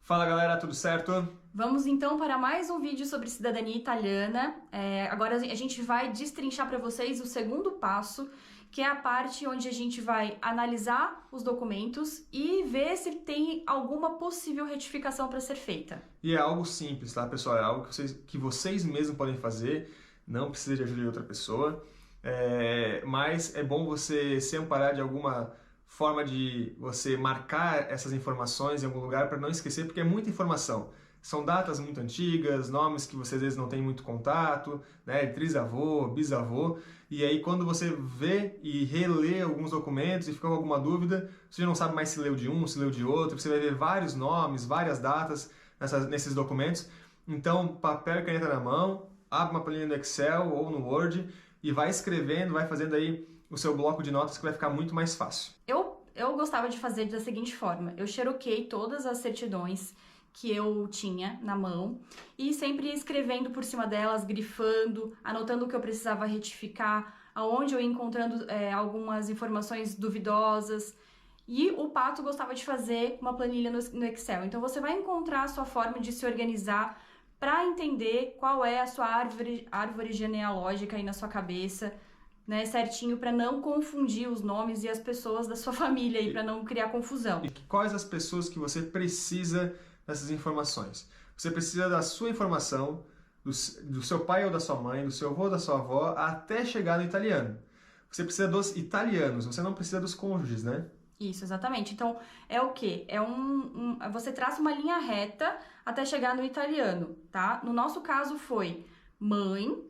Fala galera, tudo certo? Vamos então para mais um vídeo sobre cidadania italiana. Agora a gente vai destrinchar para vocês o segundo passo, que é a parte onde a gente vai analisar os documentos e ver se tem alguma possível retificação para ser feita. E é algo simples, tá pessoal? É algo que vocês mesmos podem fazer, não precisa de ajuda de outra pessoa, mas é bom você se amparar de alguma forma de você marcar essas informações em algum lugar para não esquecer, porque é muita informação. São datas muito antigas, nomes que você às vezes não tem muito contato, né, trisavô, bisavô, e aí quando você vê e relê alguns documentos e fica com alguma dúvida, você já não sabe mais se leu de um, se leu de outro, você vai ver vários nomes, várias datas nesses documentos. Então, papel e caneta na mão, abre uma planilha no Excel ou no Word e vai escrevendo, vai fazendo aí o seu bloco de notas que vai ficar muito mais fácil. Eu gostava de fazer da seguinte forma: eu xeroquei todas as certidões que eu tinha na mão e sempre escrevendo por cima delas, grifando, anotando o que eu precisava retificar, aonde eu ia encontrando algumas informações duvidosas. E o Pato gostava de fazer uma planilha no Excel. Então você vai encontrar a sua forma de se organizar para entender qual é a sua árvore genealógica aí na sua cabeça, né, certinho, para não confundir os nomes e as pessoas da sua família e para não criar confusão. E quais as pessoas que você precisa dessas informações? Você precisa da sua informação, do seu pai ou da sua mãe, do seu avô ou da sua avó, até chegar no italiano. Você precisa dos italianos, você não precisa dos cônjuges, né? Isso, exatamente. Então, é o quê? Você traça uma linha reta até chegar no italiano, tá? No nosso caso foi mãe,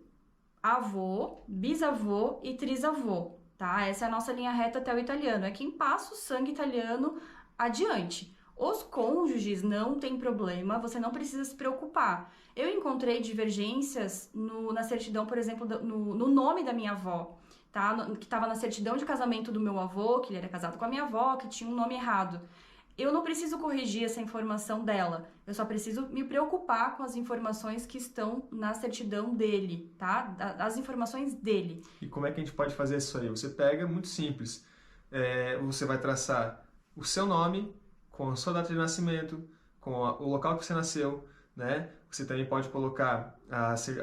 avô, bisavô e trisavô, tá? Essa é a nossa linha reta até o italiano. É quem passa o sangue italiano adiante. Os cônjuges não tem problema, você não precisa se preocupar. Eu encontrei divergências na certidão, por exemplo, no nome da minha avó, tá? Que estava na certidão de casamento do meu avô, que ele era casado com a minha avó, que tinha um nome errado. Eu não preciso corrigir essa informação dela, eu só preciso me preocupar com as informações que estão na certidão dele, tá? As informações dele. E como é que a gente pode fazer isso aí? Você pega, muito simples, você vai traçar o seu nome com a sua data de nascimento, com o local que você nasceu, né? Você também pode colocar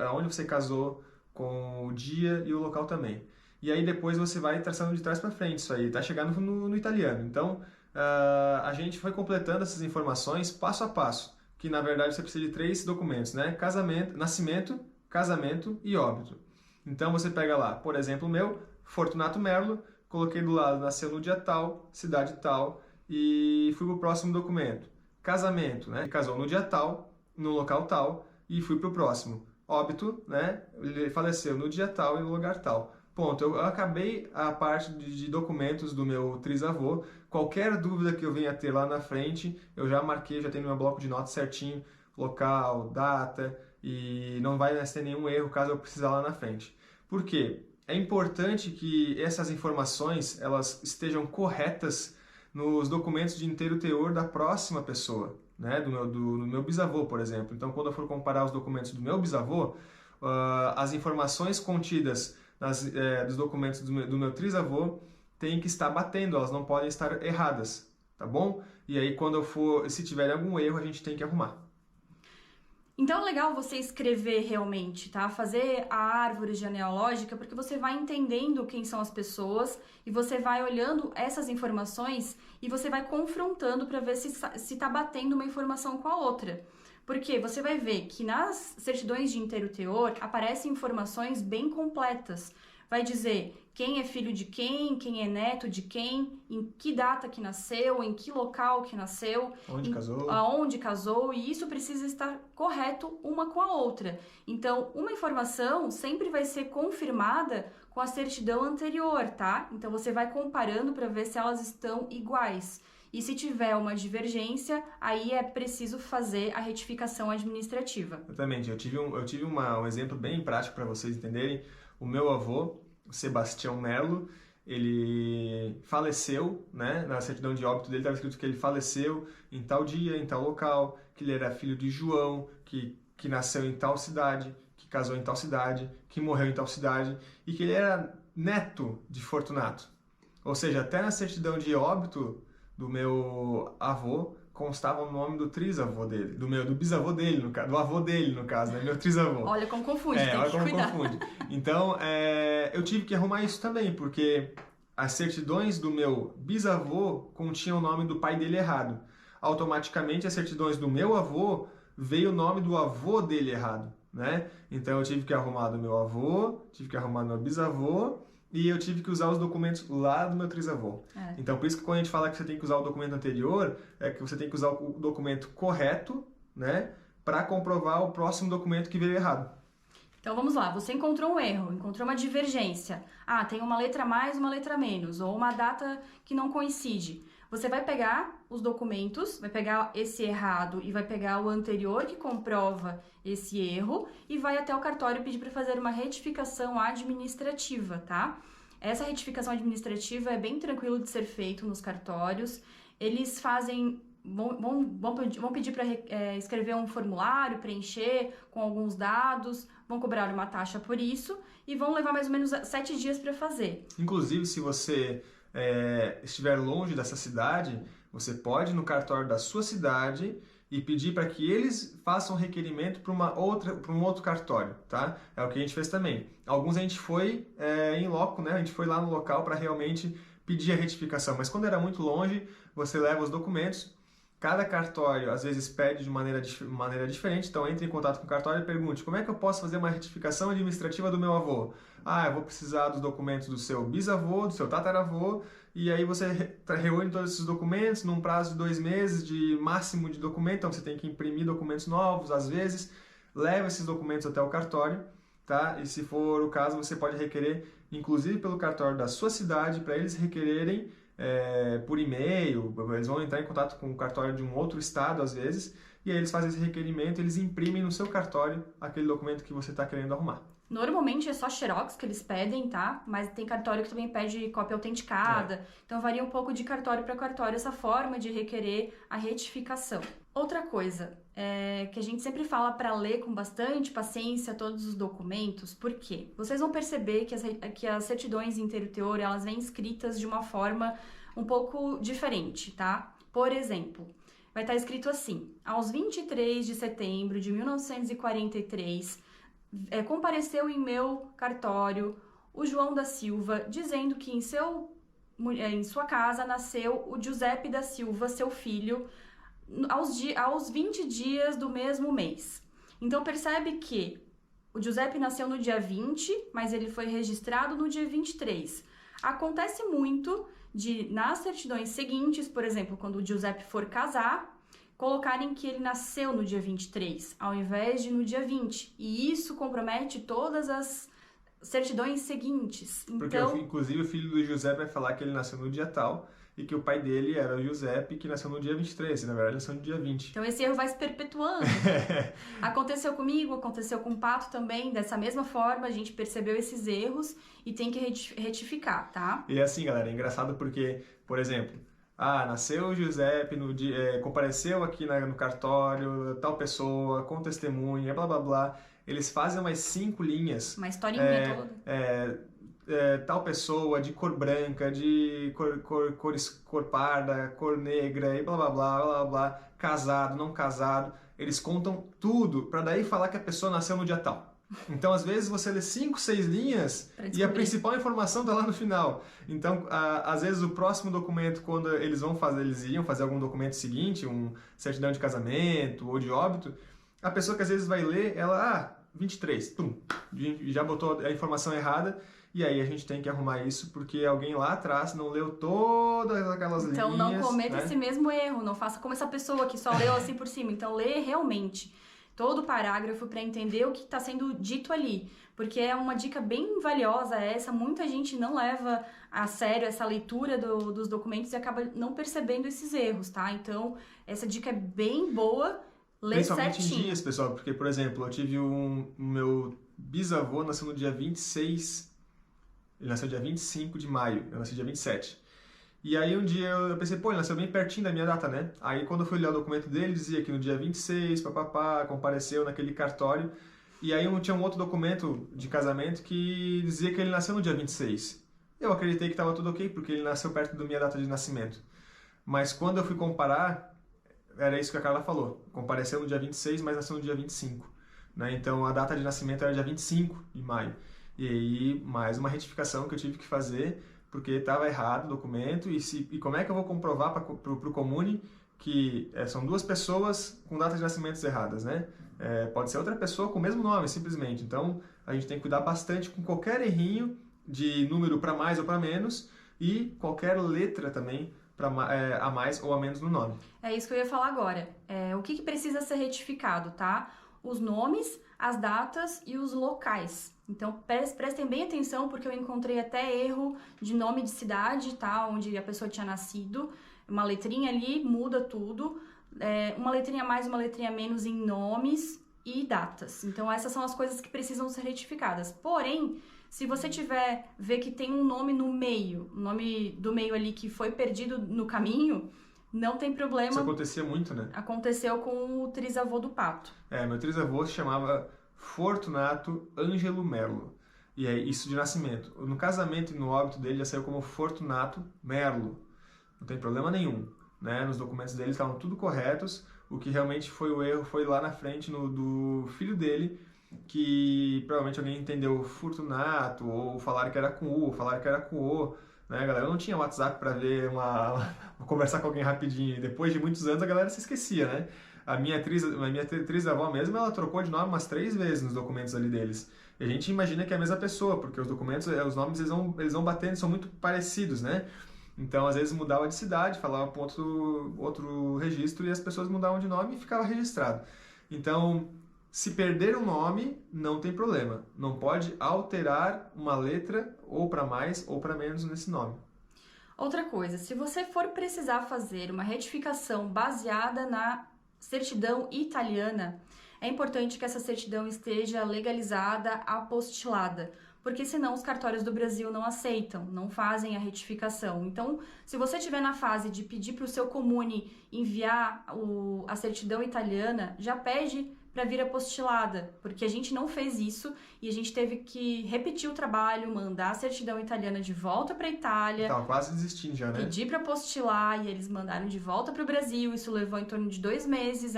aonde você casou, com o dia e o local também. E aí depois você vai traçando de trás para frente isso aí, tá chegando no italiano. Então, a gente foi completando essas informações passo a passo, que na verdade você precisa de 3 documentos, né? Nascimento, casamento e óbito. Então você pega lá, por exemplo, o meu, Fortunato Merlo, coloquei do lado, nasceu no dia tal, cidade tal, e fui para o próximo documento. Casamento, né? Ele casou no dia tal, no local tal, e fui para o próximo. Óbito, né? Ele faleceu no dia tal e no lugar tal. Ponto. Eu acabei a parte de documentos do meu trisavô. Qualquer dúvida que eu venha ter lá na frente, eu já marquei, já tenho no meu bloco de notas certinho, local, data, e não vai ter nenhum erro caso eu precisar lá na frente. Por quê? É importante que essas informações elas estejam corretas nos documentos de inteiro teor da próxima pessoa, né? do meu bisavô, por exemplo. Então, quando eu for comparar os documentos do meu bisavô, as informações contidas dos documentos do meu trisavô têm que estar batendo, elas não podem estar erradas, tá bom? E aí, se tiver algum erro, a gente tem que arrumar. Então é legal você escrever realmente, tá? Fazer a árvore genealógica, porque você vai entendendo quem são as pessoas e você vai olhando essas informações e você vai confrontando para ver se tá batendo uma informação com a outra. Porque você vai ver que nas certidões de inteiro teor aparecem informações bem completas. Vai dizer quem é filho de quem é neto de quem, em que data que nasceu, em que local que nasceu, aonde casou, e isso precisa estar correto uma com a outra. Então, uma informação sempre vai ser confirmada com a certidão anterior, tá? Então, você vai comparando para ver se elas estão iguais. E se tiver uma divergência, aí é preciso fazer a retificação administrativa. Exatamente. Eu tive um exemplo bem prático para vocês entenderem. O meu avô, o Sebastião Merlo, ele faleceu, né? Na certidão de óbito dele estava escrito que ele faleceu em tal dia, em tal local, que ele era filho de João, que nasceu em tal cidade, que casou em tal cidade, que morreu em tal cidade, e que ele era neto de Fortunato. Ou seja, até na certidão de óbito do meu avô constava o nome do trisavô dele, do bisavô dele, no caso, do avô dele, no caso, né? Meu trisavô. Olha como confunde, tem olha que como cuidar. confunde. Então, eu tive que arrumar isso também, porque as certidões do meu bisavô continham o nome do pai dele errado. Automaticamente, as certidões do meu avô veio o nome do avô dele errado, né? Então, eu tive que arrumar do meu avô, tive que arrumar do meu bisavô, e eu tive que usar os documentos lá do meu trisavô. Então, por isso que quando a gente fala que você tem que usar o documento anterior, é que você tem que usar o documento correto, né? Para comprovar o próximo documento que veio errado. Então vamos lá, você encontrou um erro, encontrou uma divergência. Ah, tem uma letra a mais, uma letra a menos, ou uma data que não coincide. Você vai pegar os documentos, vai pegar esse errado e vai pegar o anterior que comprova esse erro e vai até o cartório pedir para fazer uma retificação administrativa, tá? Essa retificação administrativa é bem tranquilo de ser feito nos cartórios. Eles fazem... Vão pedir para escrever um formulário, preencher com alguns dados, vão cobrar uma taxa por isso e vão levar mais ou menos 7 dias para fazer. Inclusive, se você estiver longe dessa cidade, você pode ir no cartório da sua cidade e pedir para que eles façam requerimento para um outro cartório, tá? É o que a gente fez também. Alguns a gente foi em loco, né? A gente foi lá no local para realmente pedir a retificação, mas quando era muito longe, você leva os documentos. Cada cartório, às vezes, pede de maneira diferente, então entre em contato com o cartório e pergunte como é que eu posso fazer uma retificação administrativa do meu avô? Ah, eu vou precisar dos documentos do seu bisavô, do seu tataravô, e aí você reúne todos esses documentos num prazo de 2 meses de máximo de documento, então você tem que imprimir documentos novos, às vezes, leva esses documentos até o cartório, tá? E se for o caso, você pode requerer, inclusive pelo cartório da sua cidade, para eles requererem por e-mail, eles vão entrar em contato com o cartório de um outro estado às vezes, e aí eles fazem esse requerimento, eles imprimem no seu cartório aquele documento que você está querendo arrumar. Normalmente é só xerox que eles pedem, tá? Mas tem cartório que também pede cópia autenticada, então varia um pouco de cartório para cartório essa forma de requerer a retificação. Outra coisa que a gente sempre fala para ler com bastante paciência todos os documentos, por quê? Vocês vão perceber que as certidões em inteiro teor, elas vêm escritas de uma forma um pouco diferente, tá? Por exemplo, vai estar escrito assim: aos 23 de setembro de 1943, compareceu em meu cartório o João da Silva, dizendo que em sua casa nasceu o Giuseppe da Silva, seu filho, aos 20 dias do mesmo mês. Então percebe que o Giuseppe nasceu no dia 20, mas ele foi registrado no dia 23. Acontece muito nas certidões seguintes, por exemplo, quando o Giuseppe for casar, colocarem que ele nasceu no dia 23, ao invés de no dia 20. E isso compromete todas as certidões seguintes. Porque, inclusive, o filho do Giuseppe vai falar que ele nasceu no dia tal e que o pai dele era o Giuseppe, que nasceu no dia 23, e na verdade nasceu no dia 20. Então esse erro vai se perpetuando. Aconteceu comigo, aconteceu com o Pato também, dessa mesma forma, a gente percebeu esses erros e tem que retificar, tá? E assim, galera, é engraçado porque, por exemplo, nasceu o Giuseppe, compareceu aqui no cartório, tal pessoa, com testemunha, blá blá blá. Eles fazem umas 5 linhas. Uma historinha toda. Tal pessoa de cor branca, de cor parda, cor negra, e blá blá blá blá blá, casado, não casado. Eles contam tudo para daí falar que a pessoa nasceu no dia tal. Então, às vezes, você lê 5, 6 linhas e a principal informação está lá no final. Então, às vezes, o próximo documento, quando eles iam fazer algum documento seguinte, certidão de casamento ou de óbito, a pessoa que às vezes vai ler, ela, 23, pum, já botou a informação errada. E aí a gente tem que arrumar isso porque alguém lá atrás não leu todas aquelas linhas. Então não cometa esse mesmo erro, não faça como essa pessoa que só leu assim por cima. Então lê realmente todo o parágrafo para entender o que está sendo dito ali. Porque é uma dica bem valiosa essa, muita gente não leva a sério essa leitura dos documentos e acaba não percebendo esses erros, tá? Então essa dica é bem boa, lê principalmente certinho. Em dias, pessoal, porque, por exemplo, eu tive o meu bisavô nasceu no dia 26... Ele nasceu dia 25 de maio, eu nasci dia 27. E aí um dia eu pensei, ele nasceu bem pertinho da minha data, né? Aí quando eu fui ler o documento dele, dizia que no dia 26, compareceu naquele cartório. E aí tinha um outro documento de casamento que dizia que ele nasceu no dia 26. Eu acreditei que estava tudo ok, porque ele nasceu perto da minha data de nascimento. Mas quando eu fui comparar, era isso que a Carla falou. Compareceu no dia 26, mas nasceu no dia 25. Né? Então, a data de nascimento era dia 25 de maio. E aí, mais uma retificação que eu tive que fazer, porque estava errado o documento. E como é que eu vou comprovar para o Comune que são duas pessoas com datas de nascimentos erradas, né? Pode ser outra pessoa com o mesmo nome, simplesmente. Então, a gente tem que cuidar bastante com qualquer errinho de número para mais ou para menos e qualquer letra também a mais ou a menos no nome. É isso que eu ia falar agora. O que precisa ser retificado, tá? Os nomes, as datas e os locais. Então, prestem bem atenção, porque eu encontrei até erro de nome de cidade, tá? Onde a pessoa tinha nascido. Uma letrinha ali muda tudo. Uma letrinha mais, uma letrinha menos em nomes e datas. Então, essas são as coisas que precisam ser retificadas. Porém, se você ver que tem um nome no meio, o nome do meio ali que foi perdido no caminho, não tem problema. Isso acontecia muito, né? Aconteceu com o trisavô do Pato. Meu trisavô se chamava Fortunato Ângelo Merlo. E é isso de nascimento. No casamento e no óbito dele já saiu como Fortunato Merlo. Não tem problema nenhum. Né? Nos documentos dele estavam tudo corretos. O que realmente foi o erro foi lá na frente do filho dele, que provavelmente alguém entendeu Fortunato, ou falaram que era com U, ou falaram que era com O. Né, galera? Eu não tinha WhatsApp para ver conversar com alguém rapidinho. E depois de muitos anos a galera se esquecia, né? A minha trisavó mesmo, ela trocou de nome umas 3 vezes nos documentos ali deles. E a gente imagina que é a mesma pessoa, porque os documentos, os nomes, eles vão batendo, são muito parecidos, né? Então, às vezes mudava de cidade, falava para outro registro e as pessoas mudavam de nome e ficava registrado. Então, se perder um nome, não tem problema. Não pode alterar uma letra ou para mais ou para menos nesse nome. Outra coisa, se você for precisar fazer uma retificação baseada na certidão italiana, é importante que essa certidão esteja legalizada, apostilada, porque senão os cartórios do Brasil não aceitam, não fazem a retificação. Então, se você estiver na fase de pedir para o seu comune enviar a certidão italiana, já pede para vir apostilada, porque a gente não fez isso e a gente teve que repetir o trabalho, mandar a certidão italiana de volta para a Itália. Tava quase desistindo já, né? Pedir para apostilar e eles mandaram de volta para o Brasil. Isso levou em torno de 2 meses.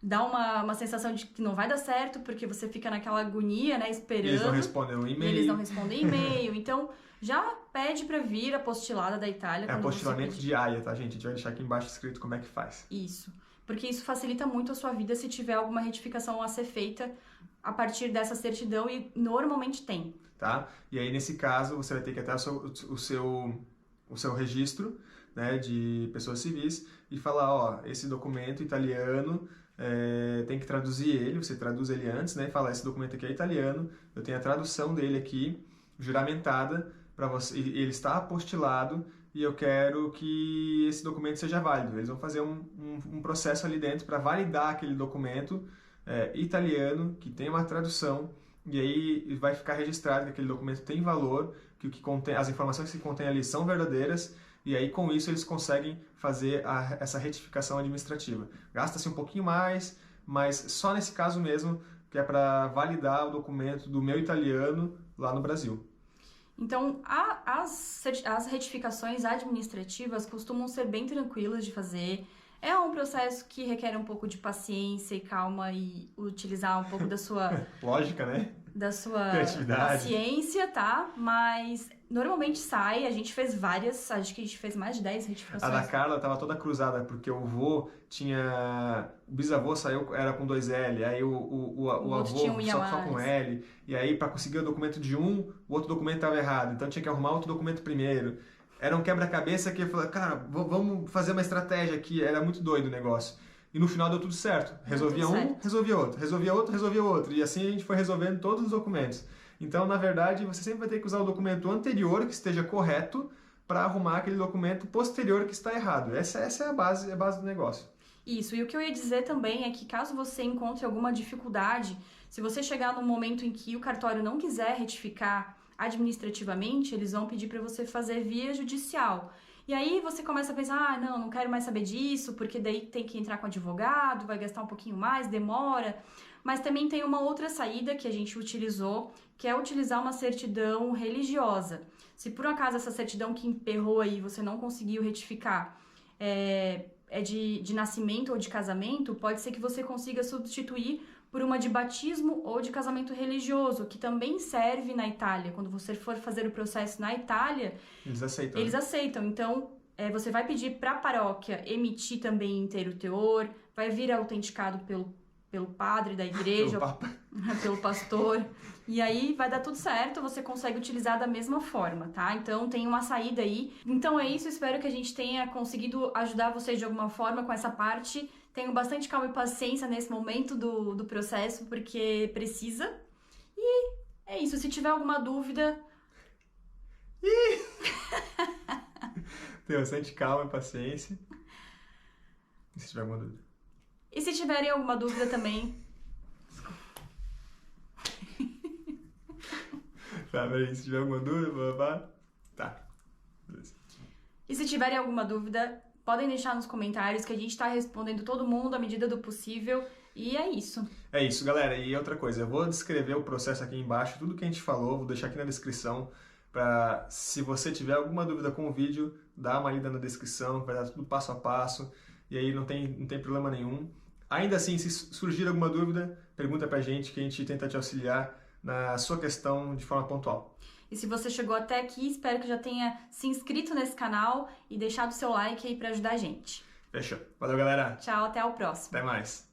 Dá uma sensação de que não vai dar certo, porque você fica naquela agonia, né, esperando. Eles não respondem o e-mail. Eles não respondem e-mail. Então, já pede para vir apostilada da Itália. É apostilamento de AIA, tá, gente? A gente vai deixar aqui embaixo escrito como é que faz. Isso. Porque isso facilita muito a sua vida se tiver alguma retificação a ser feita a partir dessa certidão, e normalmente tem. Tá? E aí, nesse caso, você vai ter que ir até o seu registro, né, de pessoas civis e falar, ó, esse documento italiano, tem que traduzir ele, você traduz ele antes, né, e fala, esse documento aqui é italiano, eu tenho a tradução dele aqui, juramentada, para você, ele está apostilado, e eu quero que esse documento seja válido. Eles vão fazer um processo ali dentro para validar aquele documento italiano, que tem uma tradução, e aí vai ficar registrado que aquele documento tem valor, que o que contém, as informações que se contém ali são verdadeiras, e aí com isso eles conseguem fazer essa retificação administrativa. Gasta-se um pouquinho mais, mas só nesse caso mesmo, que é para validar o documento do meu italiano lá no Brasil. Então, as retificações administrativas costumam ser bem tranquilas de fazer. É um processo que requer um pouco de paciência e calma e utilizar um pouco da sua... Lógica, né? Da sua criatividade. Paciência, tá? Mas normalmente sai, a gente fez várias, acho que a gente fez mais de 10 retificações. A da Carla tava toda cruzada, porque o vô tinha... O bisavô saiu, era com 2L, aí o avô só com L, e aí para conseguir o documento de um, o outro documento tava errado, então tinha que arrumar outro documento primeiro. Era um quebra-cabeça que eu falei, cara, vamos fazer uma estratégia aqui, era muito doido o negócio. E no final deu tudo certo. Resolvia um, resolvia outro. Resolvia outro, resolvia outro. E assim a gente foi resolvendo todos os documentos. Então, na verdade, você sempre vai ter que usar o documento anterior que esteja correto para arrumar aquele documento posterior que está errado. Essa é a base do negócio. Isso. E o que eu ia dizer também é que caso você encontre alguma dificuldade, se você chegar num momento em que o cartório não quiser retificar administrativamente, eles vão pedir para você fazer via judicial. E aí você começa a pensar, não quero mais saber disso, porque daí tem que entrar com advogado, vai gastar um pouquinho mais, demora. Mas também tem uma outra saída que a gente utilizou, que é utilizar uma certidão religiosa. Se por acaso essa certidão que emperrou aí você não conseguiu retificar, é de nascimento ou de casamento, pode ser que você consiga substituir por uma de batismo ou de casamento religioso, que também serve na Itália. Quando você for fazer o processo na Itália, Eles aceitam. Eles aceitam. Então, você vai pedir para a paróquia emitir também inteiro teor, vai vir autenticado pelo padre da igreja, pelo pastor, e aí vai dar tudo certo, você consegue utilizar da mesma forma, tá? Então tem uma saída aí. Então é isso, espero que a gente tenha conseguido ajudar vocês de alguma forma com essa parte. Tenham bastante calma e paciência nesse momento do processo, porque precisa. E é isso, se tiver alguma dúvida... Tenha bastante calma e paciência. E se tiver alguma dúvida? E se tiverem alguma dúvida também... Tá, peraí, se tiver alguma dúvida, tá. Beleza. E se tiverem alguma dúvida, podem deixar nos comentários que a gente tá respondendo todo mundo à medida do possível. E é isso. É isso, galera. E outra coisa, eu vou descrever o processo aqui embaixo, tudo que a gente falou, vou deixar aqui na descrição, para se você tiver alguma dúvida com o vídeo, dá uma lida na descrição, vai dar tudo passo a passo, e aí não tem problema nenhum. Ainda assim, se surgir alguma dúvida, pergunta pra gente que a gente tenta te auxiliar na sua questão de forma pontual. E se você chegou até aqui, espero que já tenha se inscrito nesse canal e deixado o seu like aí pra ajudar a gente. Fechou. Valeu, galera. Tchau, até o próximo. Até mais.